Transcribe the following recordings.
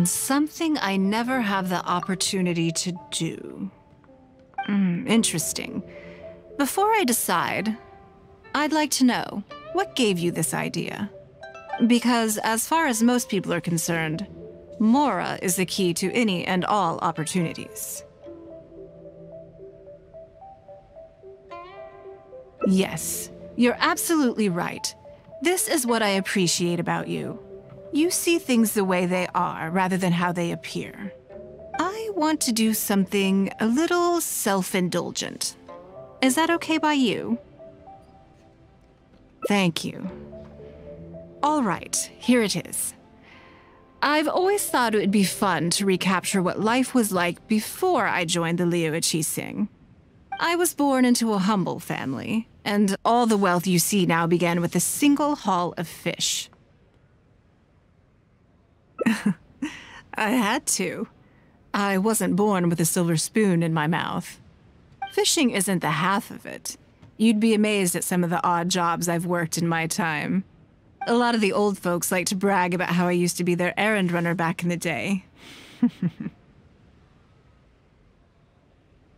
Something I never have the opportunity to do. Interesting. Before I decide, I'd like to know, what gave you this idea? Because as far as most people are concerned, Mora is the key to any and all opportunities. Yes, you're absolutely right. This is what I appreciate about you. You see things the way they are rather than how they appear. I want to do something a little self-indulgent. Is that okay by you? Thank you. All right, here it is. I've always thought it would be fun to recapture what life was like before I joined the Liyue Qixing. I was born into a humble family, and all the wealth you see now began with a single haul of fish. I had to. I wasn't born with a silver spoon in my mouth. Fishing isn't the half of it. You'd be amazed at some of the odd jobs I've worked in my time. A lot of the old folks like to brag about how I used to be their errand runner back in the day.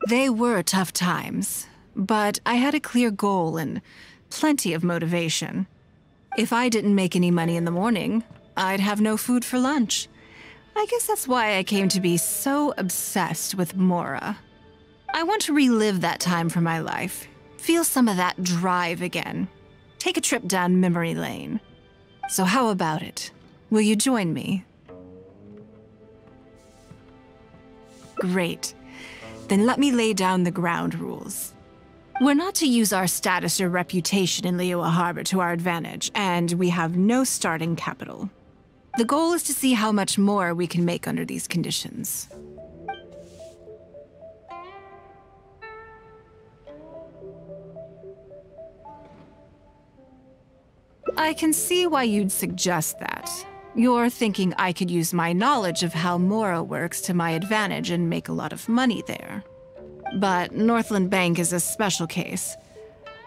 They were tough times, but I had a clear goal and plenty of motivation. If I didn't make any money in the morning, I'd have no food for lunch. I guess that's why I came to be so obsessed with Mora. I want to relive that time for my life, feel some of that drive again, take a trip down memory lane. So how about it? Will you join me? Great. Then let me lay down the ground rules. We're not to use our status or reputation in Liyue Harbor to our advantage, and we have no starting capital. The goal is to see how much more we can make under these conditions. I can see why you'd suggest that. You're thinking I could use my knowledge of how Mora works to my advantage and make a lot of money there. But Northland Bank is a special case.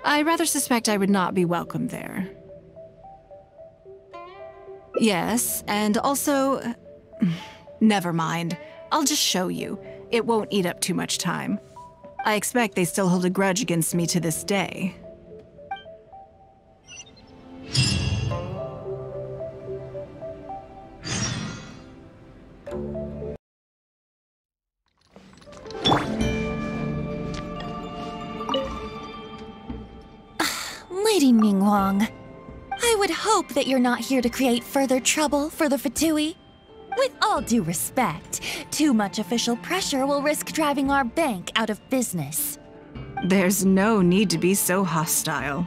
I rather suspect I would not be welcome there. Yes, and also... Never mind. I'll just show you. It won't eat up too much time. I expect they still hold a grudge against me to this day. Lady Ningguang, I would hope that you're not here to create further trouble for the Fatui. With all due respect, too much official pressure will risk driving our bank out of business. There's no need to be so hostile.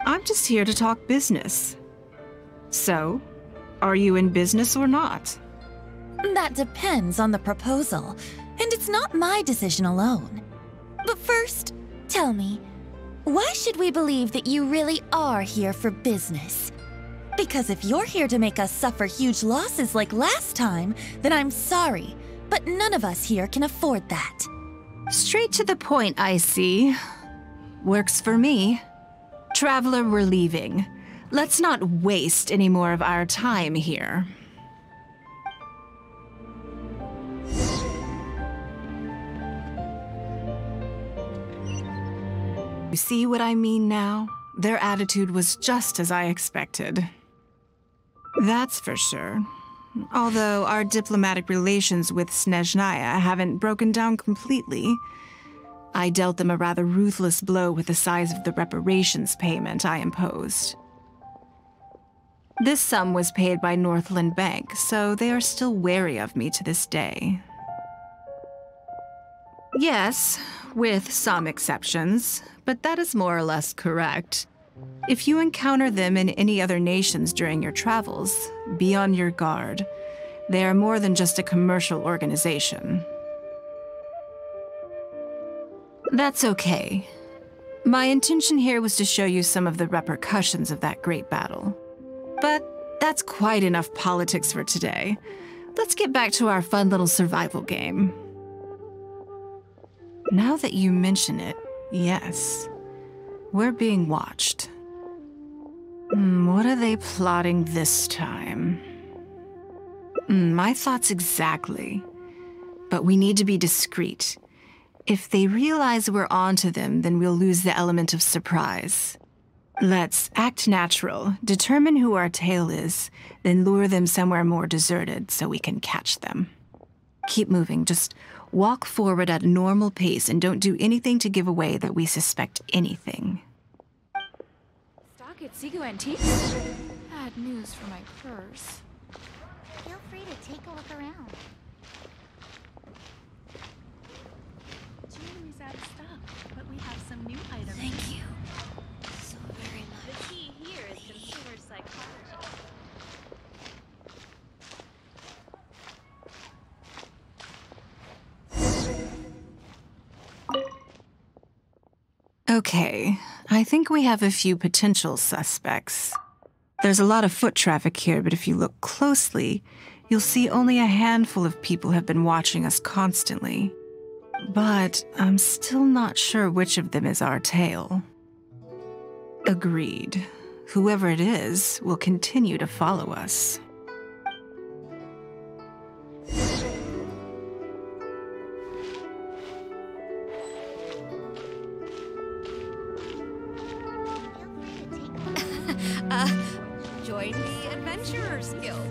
I'm just here to talk business. So, are you in business or not? That depends on the proposal, and it's not my decision alone. But first, tell me, why should we believe that you really are here for business? Because if you're here to make us suffer huge losses like last time, then I'm sorry, but none of us here can afford that. Straight to the point, I see. Works for me. Traveler, we're leaving. Let's not waste any more of our time here. You see what I mean now? Their attitude was just as I expected. That's for sure. Although our diplomatic relations with Snezhnaya haven't broken down completely. I dealt them a rather ruthless blow with the size of the reparations payment I imposed. This sum was paid by Northland Bank, so they are still wary of me to this day. Yes, with some exceptions, but that is more or less correct. If you encounter them in any other nations during your travels, be on your guard. They are more than just a commercial organization. That's okay. My intention here was to show you some of the repercussions of that great battle. But that's quite enough politics for today. Let's get back to our fun little survival game. Now that you mention it, yes, we're being watched. What are they plotting this time? My thoughts exactly. But we need to be discreet. If they realize we're onto them, then we'll lose the element of surprise. Let's act natural, determine who our tail is, then lure them somewhere more deserted so we can catch them. Keep moving, just walk forward at a normal pace and don't do anything to give away that we suspect anything. Stock at Sigu Antiques? Bad news for my purse. Feel free to take a look around. Jewelry's out of stock, but we have some new items. Thank you so very much. The key here is consumer psychology. Okay, I think we have a few potential suspects. There's a lot of foot traffic here, but if you look closely, you'll see only a handful of people have been watching us constantly. But I'm still not sure which of them is our tail. Agreed. Whoever it is will continue to follow us. Join the Adventurers Guild.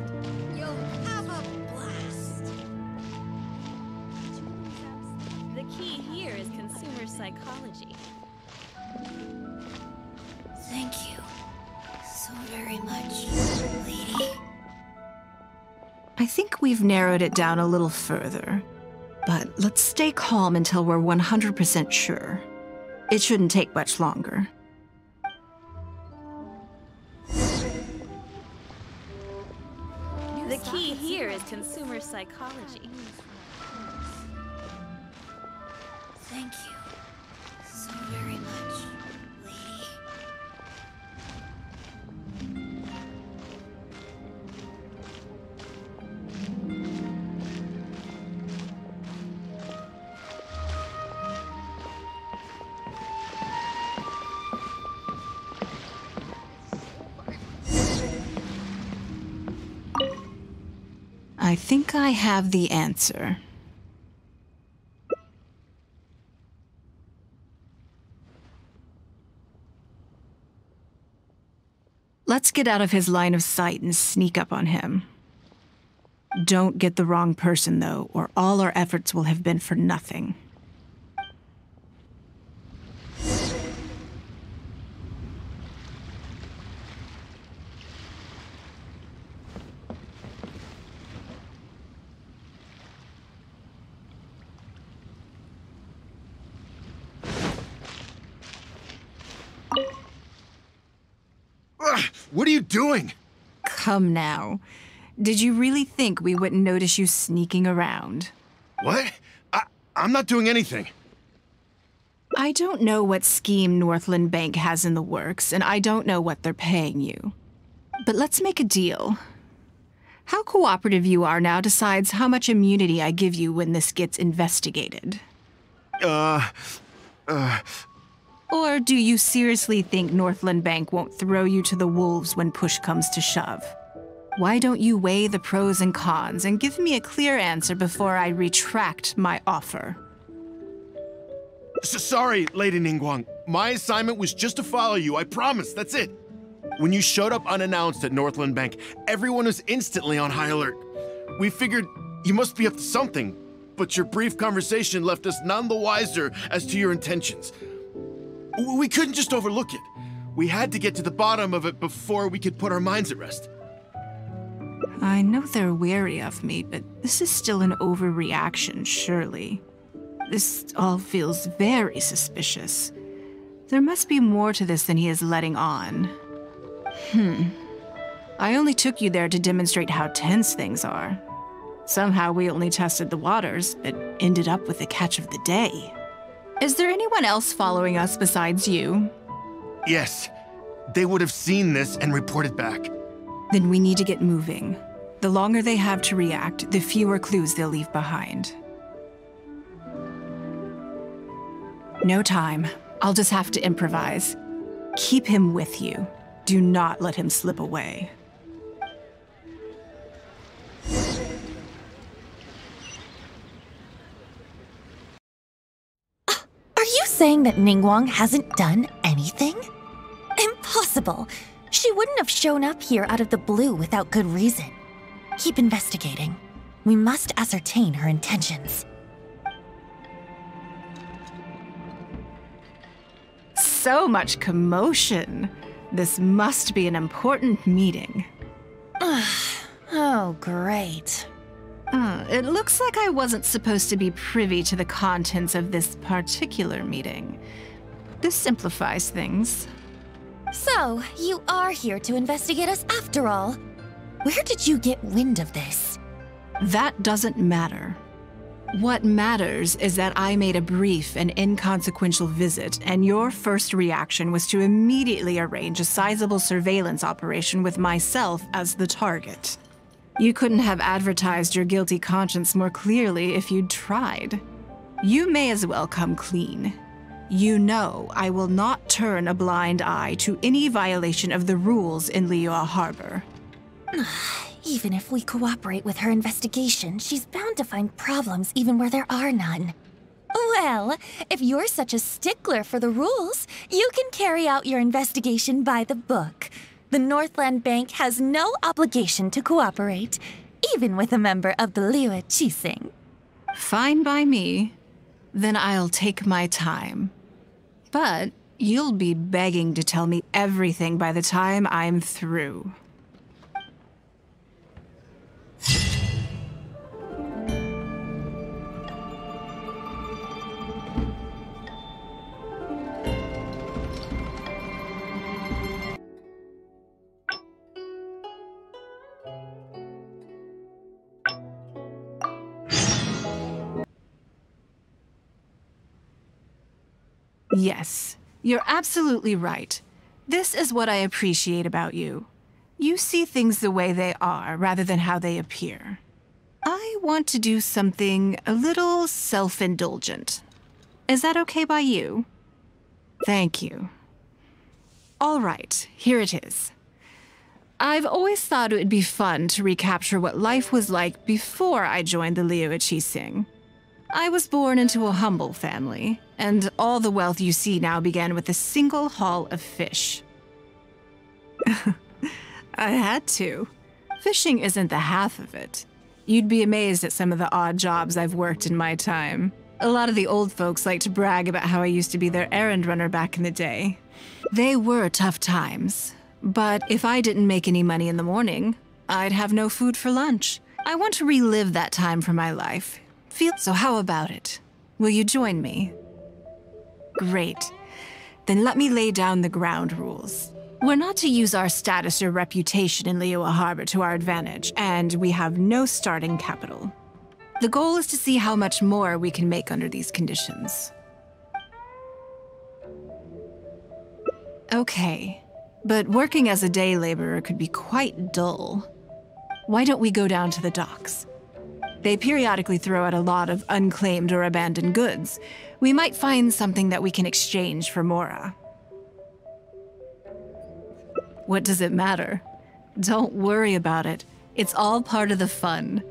You'll have a blast. The key here is consumer psychology. Thank you so very much, lady. I think we've narrowed it down a little further. But let's stay calm until we're 100% sure. It shouldn't take much longer. The key here is consumer psychology. Thank you so very much, lady. I think I have the answer. Let's get out of his line of sight and sneak up on him. Don't get the wrong person, though, or all our efforts will have been for nothing. What are you doing? Come now. Did you really think we wouldn't notice you sneaking around? What? I'm not doing anything. I don't know what scheme Northland Bank has in the works, and I don't know what they're paying you. But let's make a deal. How cooperative you are now decides how much immunity I give you when this gets investigated. Or do you seriously think Northland Bank won't throw you to the wolves when push comes to shove? Why don't you weigh the pros and cons and give me a clear answer before I retract my offer? Sorry, Lady Ningguang. My assignment was just to follow you, I promise, that's it. When you showed up unannounced at Northland Bank, everyone was instantly on high alert. We figured you must be up to something, but your brief conversation left us none the wiser as to your intentions. We couldn't just overlook it. We had to get to the bottom of it before we could put our minds at rest. I know they're wary of me, but this is still an overreaction, surely. This all feels very suspicious. There must be more to this than he is letting on. I only took you there to demonstrate how tense things are. Somehow we only tested the waters, but ended up with the catch of the day. Is there anyone else following us besides you? Yes, they would have seen this and reported back. Then we need to get moving. The longer they have to react, the fewer clues they'll leave behind. No time. I'll just have to improvise. Keep him with you. Do not let him slip away. Are you saying that Ningguang hasn't done anything? Impossible! She wouldn't have shown up here out of the blue without good reason. Keep investigating. We must ascertain her intentions. So much commotion. This must be an important meeting. Oh, great. It looks like I wasn't supposed to be privy to the contents of this particular meeting. This simplifies things. So, you are here to investigate us after all. Where did you get wind of this? That doesn't matter. What matters is that I made a brief and inconsequential visit, and your first reaction was to immediately arrange a sizable surveillance operation with myself as the target. You couldn't have advertised your guilty conscience more clearly if you'd tried. You may as well come clean. You know I will not turn a blind eye to any violation of the rules in Liyue Harbor. Even if we cooperate with her investigation, she's bound to find problems even where there are none. Well, if you're such a stickler for the rules, you can carry out your investigation by the book. The Northland Bank has no obligation to cooperate, even with a member of the Liyuq Qixing. Fine by me. Then I'll take my time. But you'll be begging to tell me everything by the time I'm through. Yes, you're absolutely right. This is what I appreciate about you. You see things the way they are, rather than how they appear. I want to do something a little self-indulgent. Is that okay by you? Thank you. All right, here it is. I've always thought it would be fun to recapture what life was like before I joined the Liyue Qixing. I was born into a humble family, and all the wealth you see now began with a single haul of fish. I had to. Fishing isn't the half of it. You'd be amazed at some of the odd jobs I've worked in my time. A lot of the old folks like to brag about how I used to be their errand runner back in the day. They were tough times, but if I didn't make any money in the morning, I'd have no food for lunch. I want to relive that time for my life. So how about it? Will you join me? Great. Then let me lay down the ground rules. We're not to use our status or reputation in Liyue Harbor to our advantage, and we have no starting capital. The goal is to see how much more we can make under these conditions. Okay, but working as a day laborer could be quite dull. Why don't we go down to the docks? They periodically throw out a lot of unclaimed or abandoned goods. We might find something that we can exchange for Mora. What does it matter? Don't worry about it. It's all part of the fun.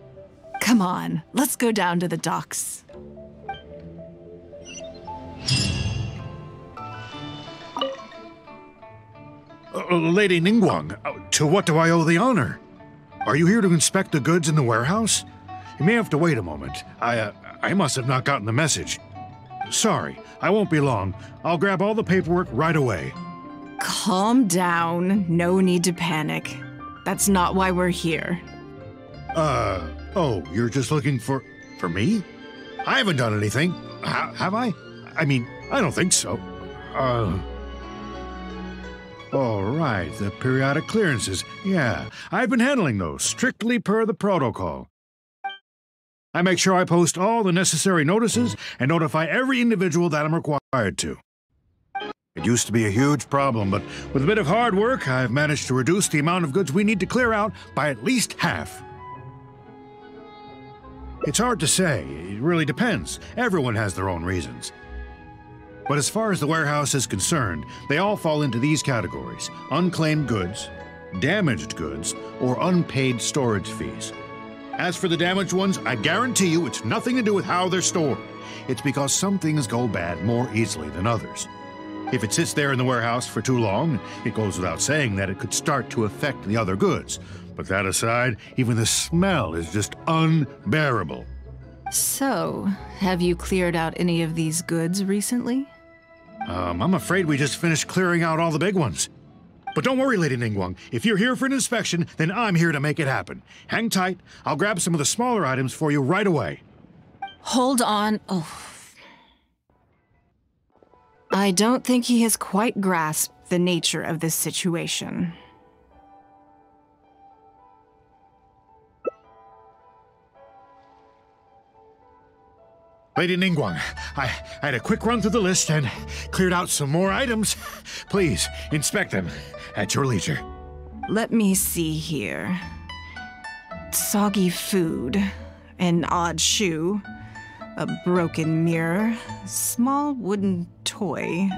Come on, let's go down to the docks. Lady Ningguang, to what do I owe the honor? Are you here to inspect the goods in the warehouse? You may have to wait a moment. I must have not gotten the message. Sorry, I won't be long. I'll grab all the paperwork right away. Calm down. No need to panic. That's not why we're here. Oh, you're just looking for me? I haven't done anything. Have I? I mean, I don't think so. All right, the periodic clearances. Yeah, I've been handling those, strictly per the protocol. I make sure I post all the necessary notices and notify every individual that I'm required to. It used to be a huge problem, but with a bit of hard work, I've managed to reduce the amount of goods we need to clear out by at least half. It's hard to say. It really depends. Everyone has their own reasons. But as far as the warehouse is concerned, they all fall into these categories: unclaimed goods, damaged goods, or unpaid storage fees. As for the damaged ones, I guarantee you it's nothing to do with how they're stored. It's because some things go bad more easily than others. If it sits there in the warehouse for too long, it goes without saying that it could start to affect the other goods. But that aside, even the smell is just unbearable. So, have you cleared out any of these goods recently? I'm afraid we just finished clearing out all the big ones. But don't worry, Lady Ningguang. If you're here for an inspection, then I'm here to make it happen. Hang tight. I'll grab some of the smaller items for you right away. Hold on. Oh. I don't think he has quite grasped the nature of this situation. Lady Ningguang, I had a quick run through the list and cleared out some more items. Please, inspect them at your leisure. Let me see here. Soggy food, an odd shoe, a broken mirror, small wooden toy.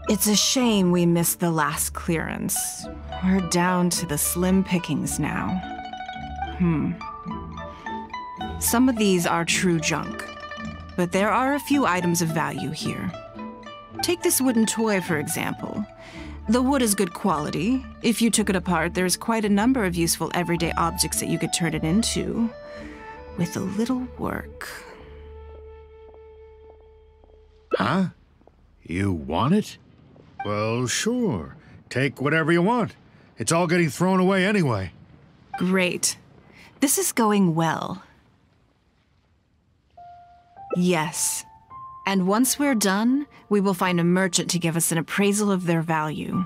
It's a shame we missed the last clearance. We're down to the slim pickings now. Some of these are true junk, but there are a few items of value here. Take this wooden toy, for example. The wood is good quality. If you took it apart, there's quite a number of useful everyday objects that you could turn it into, with a little work. Huh? You want it? Well, sure. Take whatever you want. It's all getting thrown away anyway. Great. This is going well. Yes. And once we're done, we will find a merchant to give us an appraisal of their value.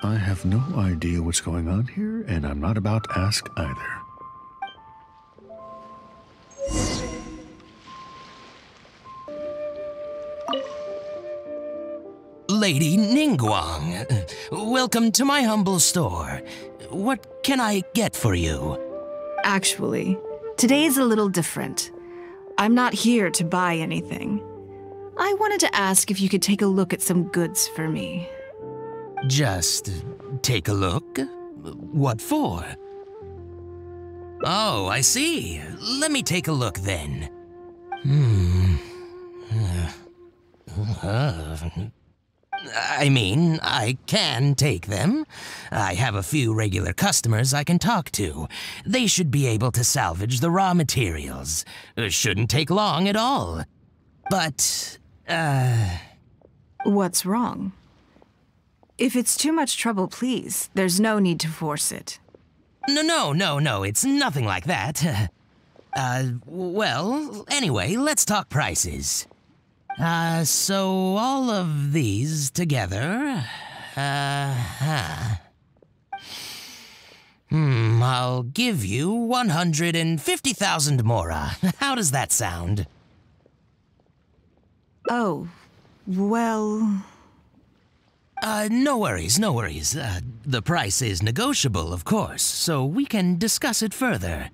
I have no idea what's going on here, and I'm not about to ask either. Lady Ningguang, welcome to my humble store. What can I get for you? Actually, today's a little different. I'm not here to buy anything. I wanted to ask if you could take a look at some goods for me. Just take a look? What for? Oh, I see. Let me take a look then. I mean, I can take them. I have a few regular customers I can talk to. They should be able to salvage the raw materials. Shouldn't take long at all. But, What's wrong? If it's too much trouble, please, there's no need to force it. No, it's nothing like that. Well, anyway, let's talk prices. So all of these together, I'll give you 150,000 mora. How does that sound? Oh, well... No worries. The price is negotiable, of course, so we can discuss it further.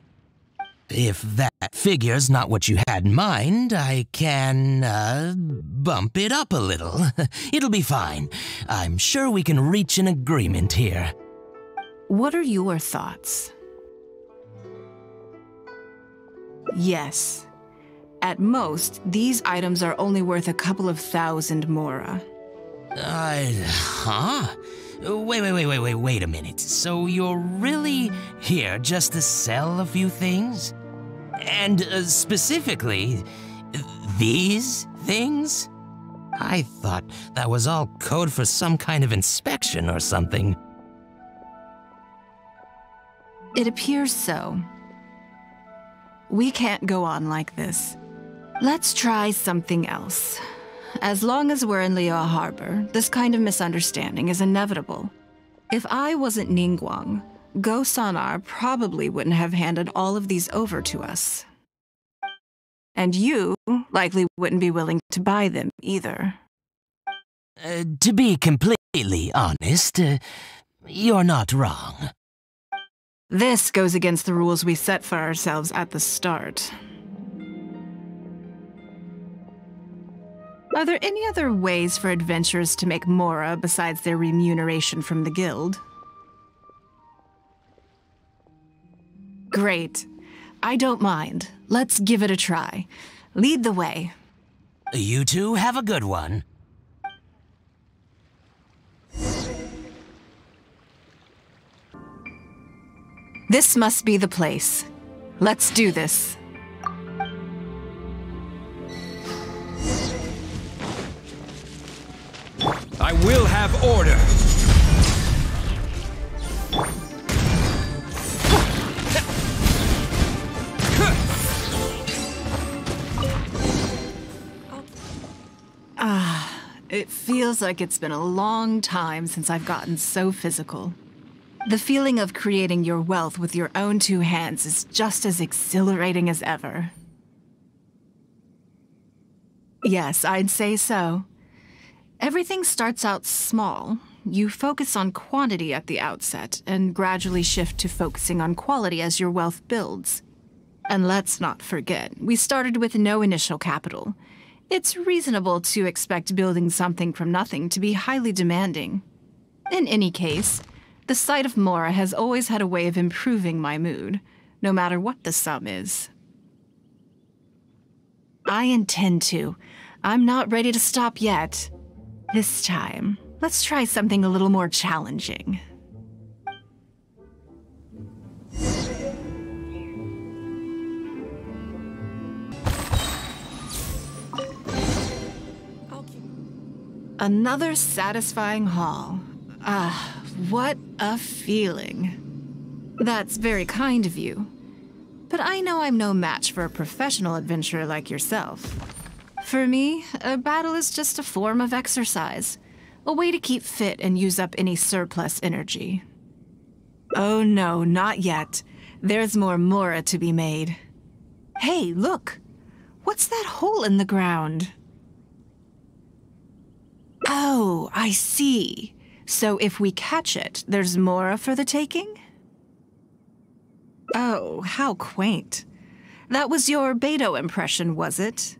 If that figure's not what you had in mind, I can, bump it up a little. It'll be fine. I'm sure we can reach an agreement here. What are your thoughts? Yes. At most, these items are only worth a couple of thousand mora. Wait a minute. So you're really here just to sell a few things? And specifically, these things? I thought that was all code for some kind of inspection or something. It appears so. We can't go on like this. Let's try something else. As long as we're in Liyue Harbor, this kind of misunderstanding is inevitable. If I wasn't Ningguang, Go Sonar probably wouldn't have handed all of these over to us. And you likely wouldn't be willing to buy them either. To be completely honest, you're not wrong. This goes against the rules we set for ourselves at the start. Are there any other ways for adventurers to make mora besides their remuneration from the guild? Great. I don't mind. Let's give it a try. Lead the way. You two have a good one. This must be the place. Let's do this. I will have order. It feels like it's been a long time since I've gotten so physical. The feeling of creating your wealth with your own two hands is just as exhilarating as ever. Yes, I'd say so. Everything starts out small. You focus on quantity at the outset and gradually shift to focusing on quality as your wealth builds. And let's not forget, we started with no initial capital. It's reasonable to expect building something from nothing to be highly demanding. In any case, the sight of mora has always had a way of improving my mood, no matter what the sum is. I intend to. I'm not ready to stop yet. This time, let's try something a little more challenging. Another satisfying haul. What a feeling. That's very kind of you. But I know I'm no match for a professional adventurer like yourself. For me, a battle is just a form of exercise, a way to keep fit and use up any surplus energy. Oh no, not yet. There's more mora to be made. Hey, look! What's that hole in the ground? Oh, I see. So if we catch it, there's mora for the taking? Oh, how quaint. That was your Beto impression, was it?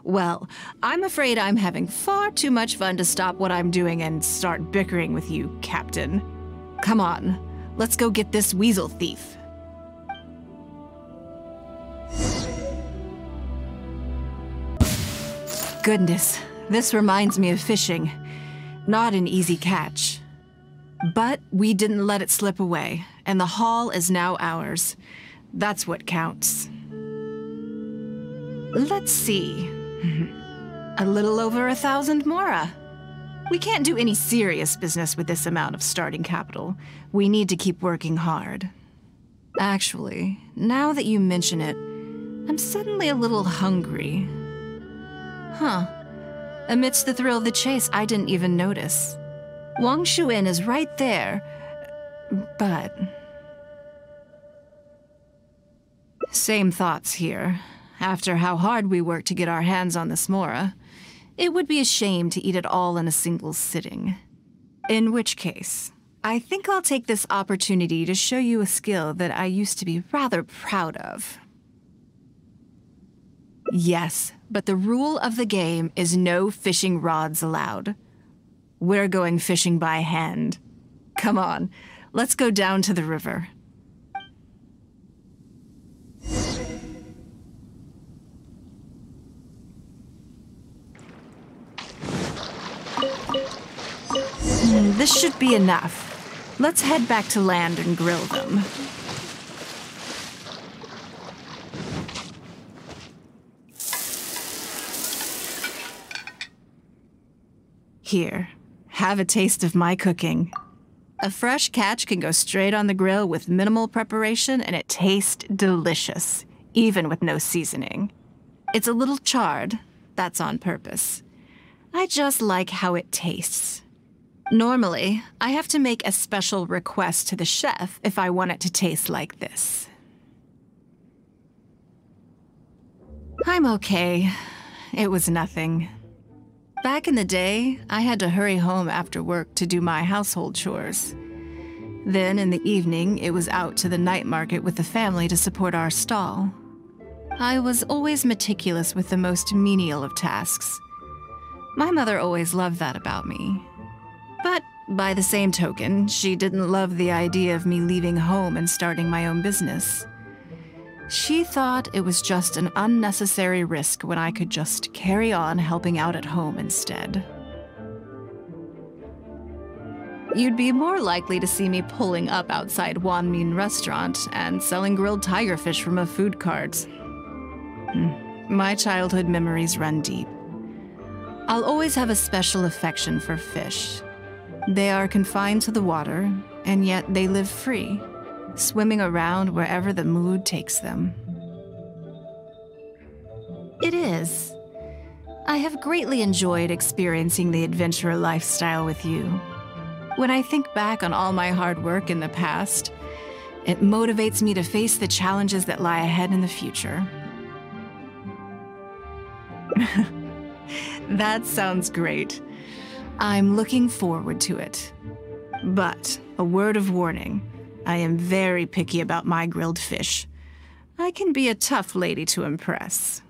Well, I'm afraid I'm having far too much fun to stop what I'm doing and start bickering with you, Captain. Come on, let's go get this weasel thief. Goodness, this reminds me of fishing. Not an easy catch. But we didn't let it slip away, and the haul is now ours. That's what counts. Let's see. A little over 1,000 mora. We can't do any serious business with this amount of starting capital. We need to keep working hard. Actually, now that you mention it, I'm suddenly a little hungry. Huh. Amidst the thrill of the chase, I didn't even notice. Wangshu Inn is right there, but... Same thoughts here. After how hard we worked to get our hands on this mora, it would be a shame to eat it all in a single sitting. In which case, I think I'll take this opportunity to show you a skill that I used to be rather proud of. Yes, but the rule of the game is no fishing rods allowed. We're going fishing by hand. Come on, let's go down to the river. This should be enough. Let's head back to land and grill them. Here, have a taste of my cooking. A fresh catch can go straight on the grill with minimal preparation and it tastes delicious, even with no seasoning. It's a little charred, that's on purpose. I just like how it tastes. Normally, I have to make a special request to the chef if I want it to taste like this. I'm okay. It was nothing. Back in the day, I had to hurry home after work to do my household chores. Then in the evening, it was out to the night market with the family to support our stall. I was always meticulous with the most menial of tasks. My mother always loved that about me. But by the same token, she didn't love the idea of me leaving home and starting my own business. She thought it was just an unnecessary risk when I could just carry on helping out at home instead. You'd be more likely to see me pulling up outside Wanmin restaurant and selling grilled tigerfish from a food cart. My childhood memories run deep. I'll always have a special affection for fish. They are confined to the water, and yet they live free, swimming around wherever the mood takes them. It is. I have greatly enjoyed experiencing the adventurer lifestyle with you. When I think back on all my hard work in the past, it motivates me to face the challenges that lie ahead in the future. That sounds great. I'm looking forward to it. But, a word of warning, I am very picky about my grilled fish. I can be a tough lady to impress.